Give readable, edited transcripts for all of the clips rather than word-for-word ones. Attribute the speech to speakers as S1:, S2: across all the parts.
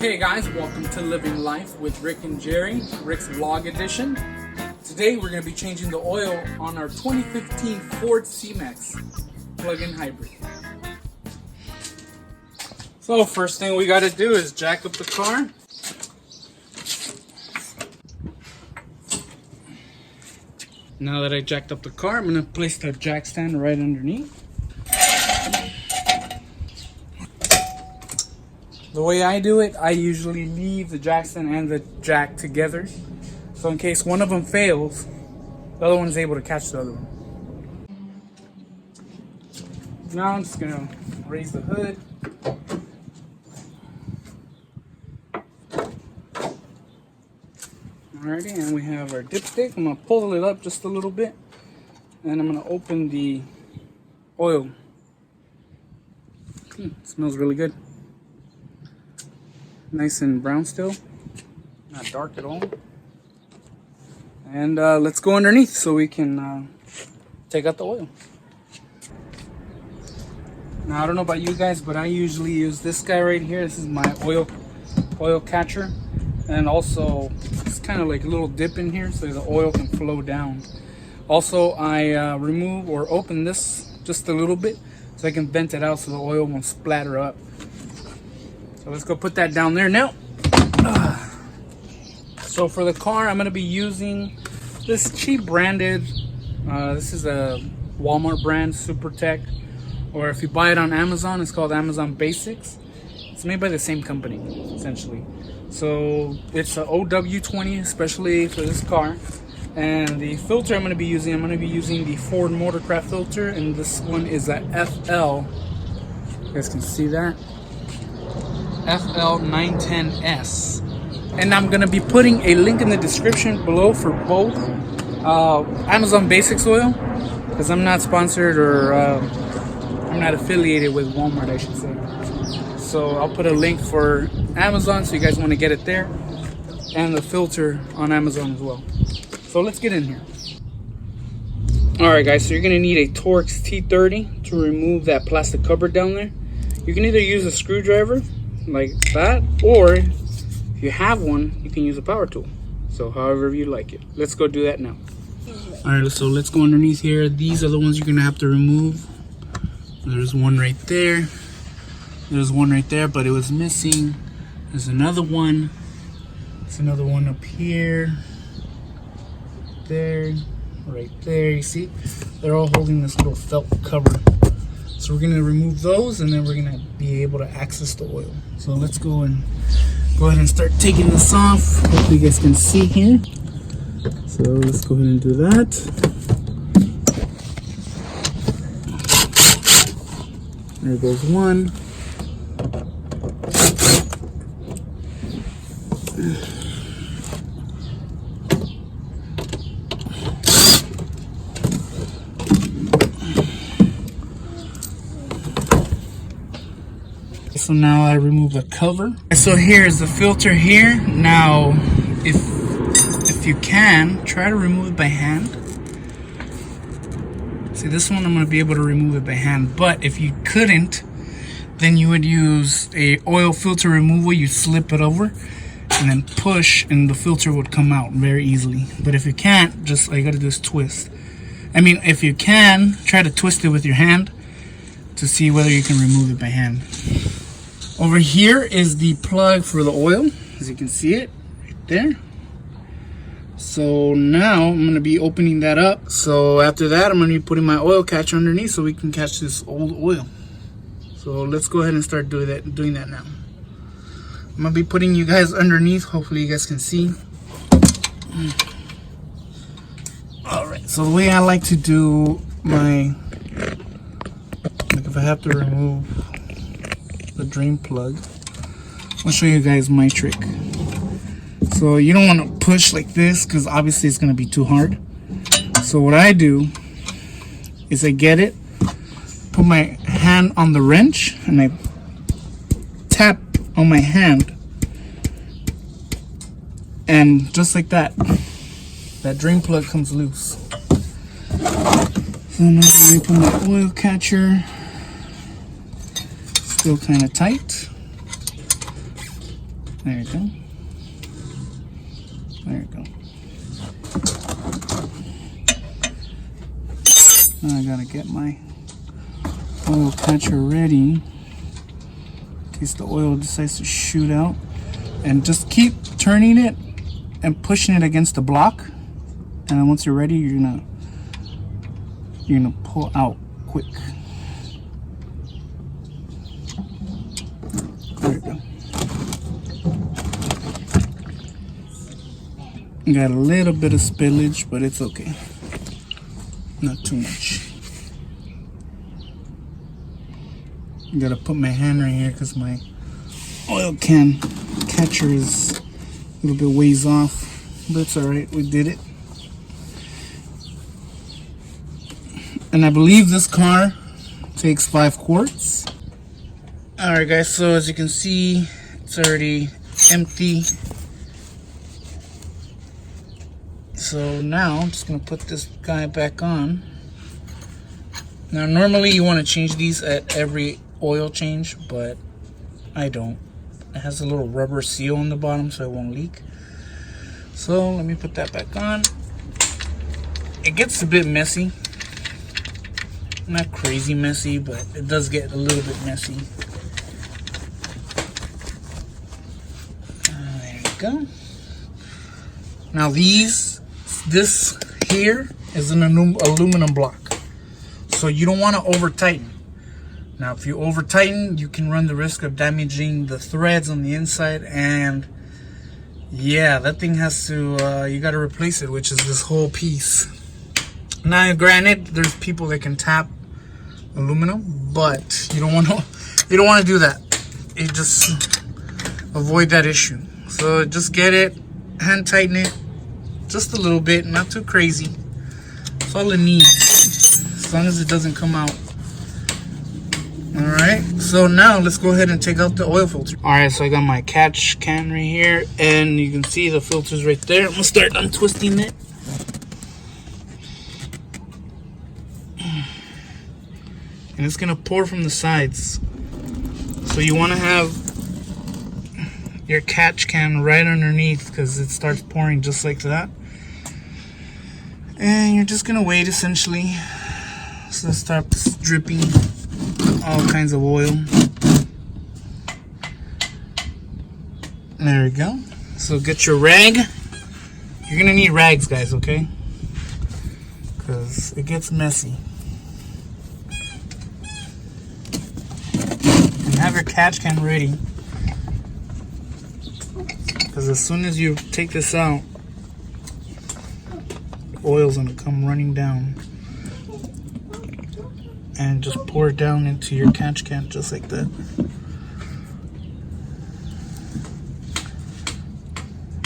S1: Hey guys, welcome to Livin Life with Rick and Jerry, Rick's vlog edition. Today we're going to be changing the oil on our 2015 Ford C-Max plug-in hybrid. So first thing we got to do is jack up the car. Now that I jacked up the car, I'm going to place the jack stand right underneath. The way I do it, I usually leave the jack stand and the jack together. So in case one of them fails, the other one's able to catch the other one. Now I'm just gonna raise the hood. Alrighty, and we have our dipstick. I'm gonna pull it up just a little bit, and I'm gonna open the oil. It smells really good. Nice and brown still, not dark at all. And let's go underneath so we can take out the oil. Now I don't know about you guys, but I usually use this guy right here. This is my oil catcher, and also it's kind of like a little dip in here so the oil can flow down. Also I remove or open this just a little bit so I can vent it out so the oil won't splatter up. So let's go put that down there now. So for the car, I'm going to be using this cheap branded, this is a Walmart brand, Super Tech. Or if you buy it on Amazon, it's called Amazon Basics. It's made by the same company, essentially. So it's a OW20, especially for this car. And the filter I'm going to be using the Ford Motorcraft filter. And this one is a FL. You guys can see that. FL910S, and I'm gonna be putting a link in the description below for both Amazon Basics oil, because I'm not sponsored or I'm not affiliated with Walmart, I should say. So I'll put a link for Amazon so you guys want to get it there, and the filter on Amazon as well. So let's get in here. Alright guys, so you're gonna need a Torx T30 to remove that plastic cover down there. You can either use a screwdriver like that, or if you have one, you can use a power tool. So however you like it. Let's go do that now. Alright, so let's go underneath here. These are the ones you're gonna have to remove. There's one right there. There's one right there, but it was missing. There's another one. There's another one up here. There. Right there. You see? They're all holding this little felt cover. So we're going to remove those, and then we're going to be able to access the oil. So let's go ahead and start taking this off. Hopefully you guys can see here. So let's go ahead and do that. There goes one. So now I remove the cover. So here's the filter here. Now, if you can, try to remove it by hand. See, this one I'm going to be able to remove it by hand. But if you couldn't, then you would use a oil filter removal. You slip it over and then push, and the filter would come out very easily. But if you can't, just all you got to do is twist. I mean, if you can, try to twist it with your hand to see whether you can remove it by hand. Over here is the plug for the oil, as you can see it right there. So now I'm going to be opening that up. So after that, I'm going to be putting my oil catcher underneath so we can catch this old oil. So let's go ahead and start doing that now. I'm going to be putting you guys underneath. Hopefully you guys can see. Alright, so the way I like to do my, like if I have to remove the drain plug, I'll show you guys my trick. So you don't want to push like this because obviously it's going to be too hard. So what I do is I get it, put my hand on the wrench, and I tap on my hand, and just like that, that drain plug comes loose. So now I'm going to put my oil catcher. Still kind of tight. There you go. There you go. Now I gotta get my oil catcher ready in case the oil decides to shoot out. And just keep turning it and pushing it against the block. And then once you're ready, you're gonna pull out quick. There you go. Got a little bit of spillage, but it's okay. Not too much. Gotta put my hand right here because my oil can catcher is a little bit ways off, but it's alright, we did it. And I believe this car takes 5 quarts. Alright guys, so as you can see, it's already empty. So now I'm just gonna put this guy back on. Now normally you want to change these at every oil change, but I don't. It has a little rubber seal on the bottom so it won't leak. So let me put that back on. It gets a bit messy. Not crazy messy, but it does get a little bit messy. There you go. Now this here is an aluminum block. So you don't want to over tighten. Now if you over tighten, you can run the risk of damaging the threads on the inside, and yeah, that thing has to, you got to replace it, which is this whole piece. Now granted, there's people that can tap aluminum, but you don't want to do that. You just avoid that issue. So just get it, hand tighten it just a little bit, not too crazy. That's all it needs, as long as it doesn't come out. Alright, so now let's go ahead and take out the oil filter. Alright, so I got my catch can right here, and you can see the filter's right there. I'm gonna start untwisting it. And it's gonna pour from the sides. So you wanna have your catch can right underneath, because it starts pouring just like that. And you're just gonna wait essentially. So it starts dripping all kinds of oil. There we go. So get your rag. You're gonna need rags, guys, okay? Because it gets messy. And have your catch can ready, because as soon as you take this out, the oil's gonna come running down. And just pour it down into your catch can just like that.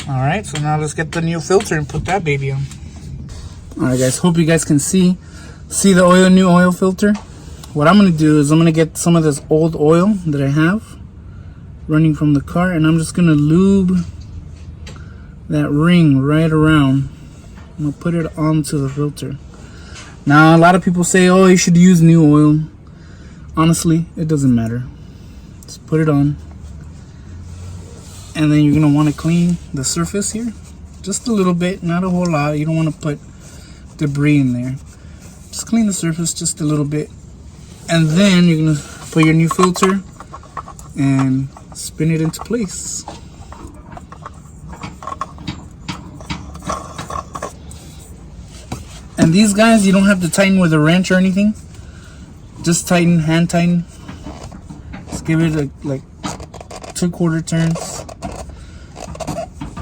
S1: Alright, so now let's get the new filter and put that baby on. Alright guys, hope you guys can see the new oil filter. What I'm going to do is I'm going to get some of this old oil that I have running from the car, and I'm just going to lube that ring right around. I'm going to put it onto the filter. Now, a lot of people say, oh, you should use new oil. Honestly, it doesn't matter. Just put it on. And then you're going to want to clean the surface here. Just a little bit, not a whole lot. You don't want to put debris in there. Just clean the surface just a little bit. And then you're going to put your new filter and spin it into place. And these guys, you don't have to tighten with a wrench or anything. Just tighten, hand tighten. Just give it like 2/4 turns.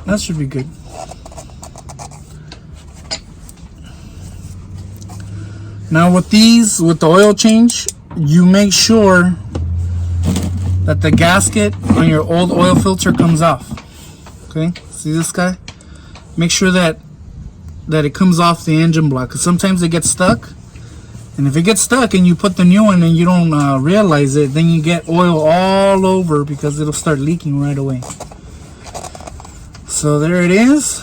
S1: That should be good. Now with the oil change, you make sure that the gasket on your old oil filter comes off. Okay, see this guy? Make sure that it comes off the engine block, because sometimes it gets stuck. And if it gets stuck and you put the new one and you don't realize it, then you get oil all over, because it'll start leaking right away. So there it is.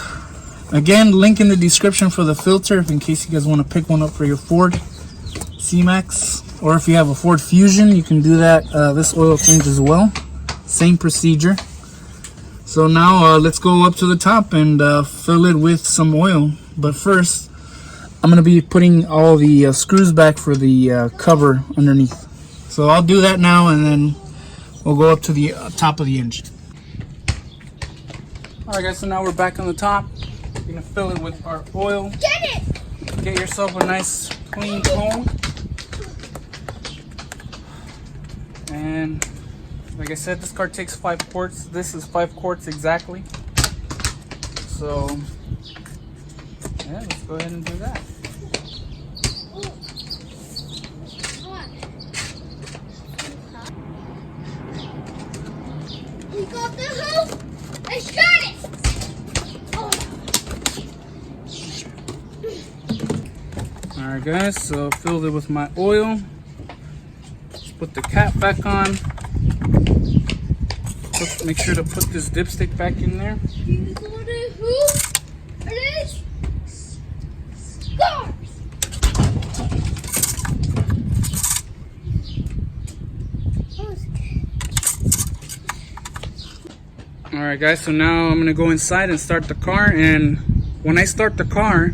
S1: Again, link in the description for the filter, if in case you guys want to pick one up for your Ford C-Max, or if you have a Ford Fusion, you can do that, this oil change as well. Same procedure. So now let's go up to the top and fill it with some oil. But first, I'm going to be putting all the screws back for the cover underneath. So I'll do that now, and then we'll go up to the top of the engine. Alright guys, so now we're back on the top. We're going to fill it with our oil. Get yourself a nice clean cone. And like I said, this car takes 5 quarts. This is 5 quarts exactly. So yeah, let's go ahead and do that.
S2: We got the hoop. I shot it.
S1: Alright guys, so filled it with my oil. Just put the cap back on. Make sure to put this dipstick back in there.
S2: We got a hoop. It is scars.
S1: Alright guys, so now I'm gonna go inside and start the car, and when I start the car,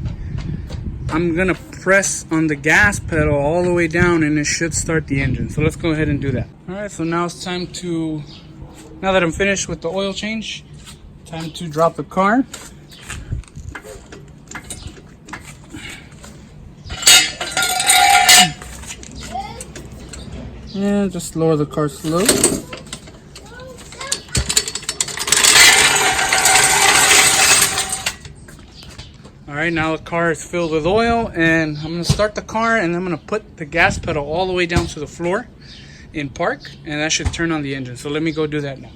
S1: I'm gonna press on the gas pedal all the way down and it should start the engine. So let's go ahead and do that. Alright, so now it's time to, now that I'm finished with the oil change, time to drop the car. And just lower the car slow. Alright, now the car is filled with oil, and I'm going to start the car, and I'm going to put the gas pedal all the way down to the floor in park, and that should turn on the engine. So let me go do that now.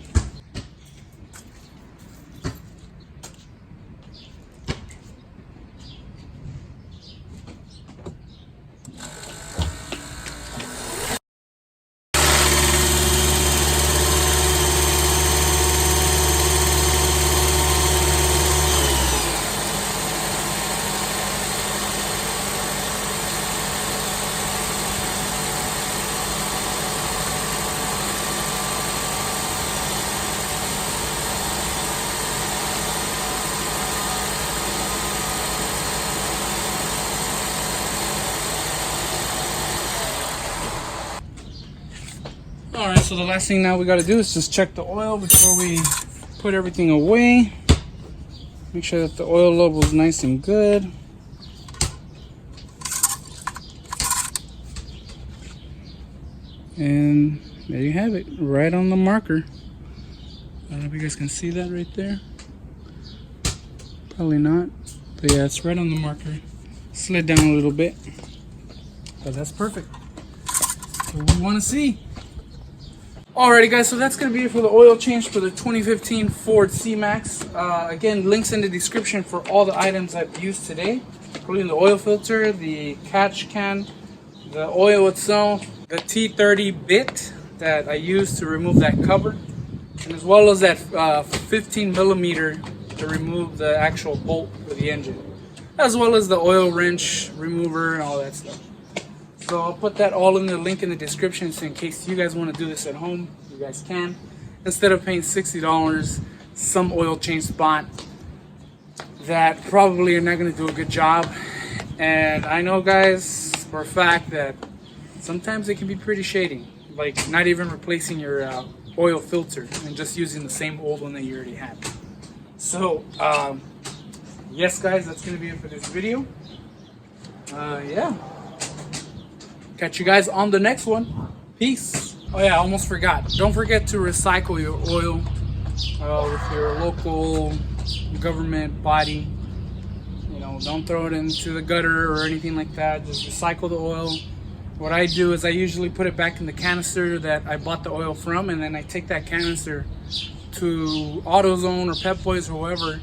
S1: Alright, so the last thing now we got to do is just check the oil before we put everything away. Make sure that the oil level is nice and good. And there you have it, right on the marker. I don't know if you guys can see that right there. Probably not. But yeah, it's right on the marker. Slid down a little bit. But that's perfect. That's what we want to see. Alrighty guys, so that's going to be it for the oil change for the 2015 Ford C-Max. Again, links in the description for all the items I've used today, including the oil filter, the catch can, the oil itself, the T30 bit that I used to remove that cover, and as well as that 15 millimeter to remove the actual bolt for the engine, as well as the oil wrench remover and all that stuff. So I'll put that all in the link in the description, so in case you guys want to do this at home, you guys can. Instead of paying $60 some oil change spot that probably are not going to do a good job. And I know guys for a fact that sometimes it can be pretty shady, like not even replacing your oil filter and just using the same old one that you already had. So yes guys, that's going to be it for this video. Yeah. Catch you guys on the next one. Peace. Oh yeah, I almost forgot. Don't forget to recycle your oil with your local government body. You know, don't throw it into the gutter or anything like that. Just recycle the oil. What I do is I usually put it back in the canister that I bought the oil from, and then I take that canister to AutoZone or Pep Boys or whoever,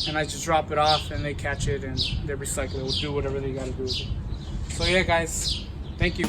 S1: and I just drop it off and they catch it and they recycle it or do whatever they gotta do with it. So yeah guys, thank you.